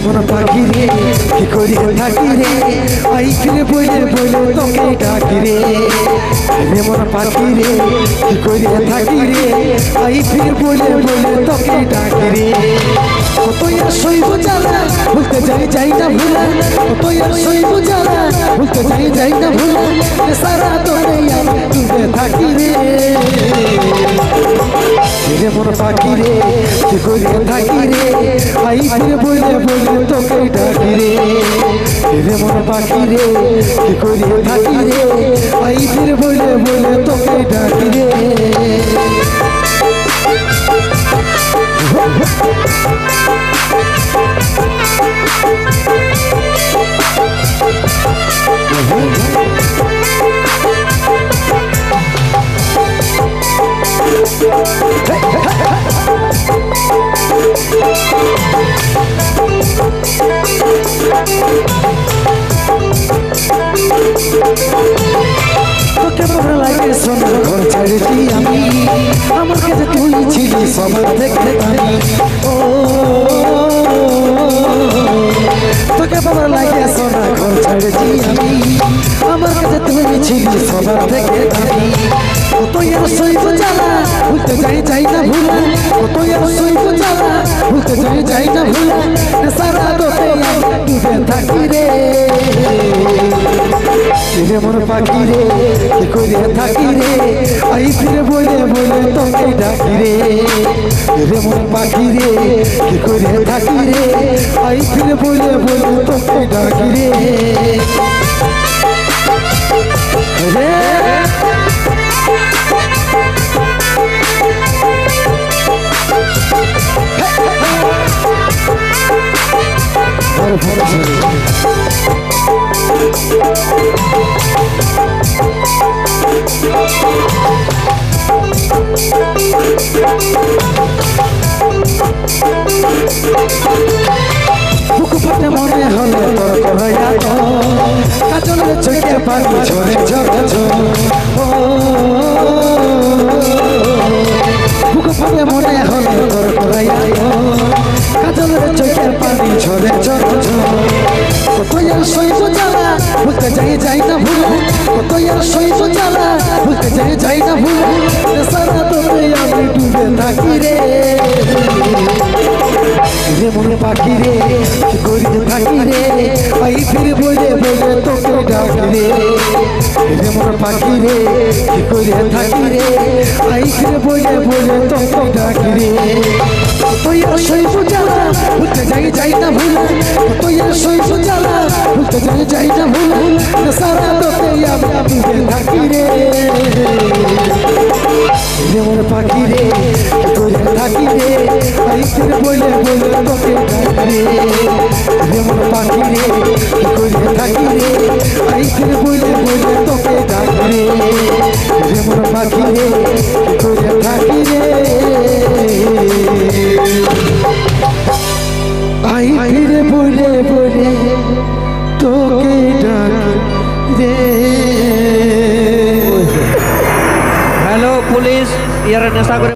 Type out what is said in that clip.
মন পাখি রে কি করিয়া থাকি রে আই ফিরে বলে বলে তোকে ডাকি রে মন পাখি রে কি করিয়া থাকি রে আই ফিরে বলে বলে তোকে ডাকি রে কত আর সইব জ্বালা ভুলতে যাই না ভুলা কত আর সইব জ্বালা ভুলতে যাই না ভুলা সারা তোরে তুই থাকি রে মন পাখি রে কি করিয়া থাকি রে আই ফিরে বলে বলে তোকে ডাকি রে মন পাখি রে কি করিয়া থাকি রে আই ফিরে বলে বলে তোকে ডাকি রে তোকে ভালো লাগে সোনা ঘর ছেড়েছি আমি আমার কাছে তুই ছিলি সবার দেখতে পারি ও তোকে ভালো লাগে সোনা ঘর ছেড়েছি আমি আমার কাছে তুই ছিলি সবার দেখতে পারি কত আর সইব জ্বালা ভুলতে যাই না ভুলা কত আর সইব জ্বালা ভুলতে যাই না ভুলা সারা তোতে ডুবে থাকি রে মন পাখি রে কি করিয়া থাকি রে আই ফিরে বলে বলে তোকে ডাকি রে মন পাখি রে কি করিয়া থাকি রে আই ফিরে বলে বলে তোকে ডাকি রে বুক ফাটে মনে হলো তোর করাইয়া তো কাজলের চোখে পানি ঝরে ঝরে বুক ফাটে মনে হলো তোর করাইয়া তো কাজলের চোখে পানি ঝরে ঝরে কত আর সইব জ্বালা ভুলতে যাই না ভুলা কত আর সইব জ্বালা ভুলতে যাই না ভুলা সারা তোরে আমি ডুবে থাকি রে মন পাখি রে কি করিয়া থাকি রে আই ফিরে বলে বলে তোকে ডাকি রে মন পাখি রে কি করিয়া থাকি রে আই ফিরে বলে বলে তোকে ডাকি রে তুই আর সইব জ্বালা ভুলতে যাই না ভুলা তুই আর সইব জ্বালা ভুলতে যাই না ভুলা সারা তোকে আমি থাকি রে মন পাখি রে কি করিয়া থাকি রে আই ফিরে বলে বলে তোকে ডাকি রে মন পাখি রে কি করিয়া থাকি রে আই ফিরে বলে বলে তোকে ডাকি রে মন পাখি রে কি করিয়া থাকি রে আই ফিরে বলে বলে তোকে ডাকি রে। হ্যালো পুলিশ, ইয়ারা নেশা করে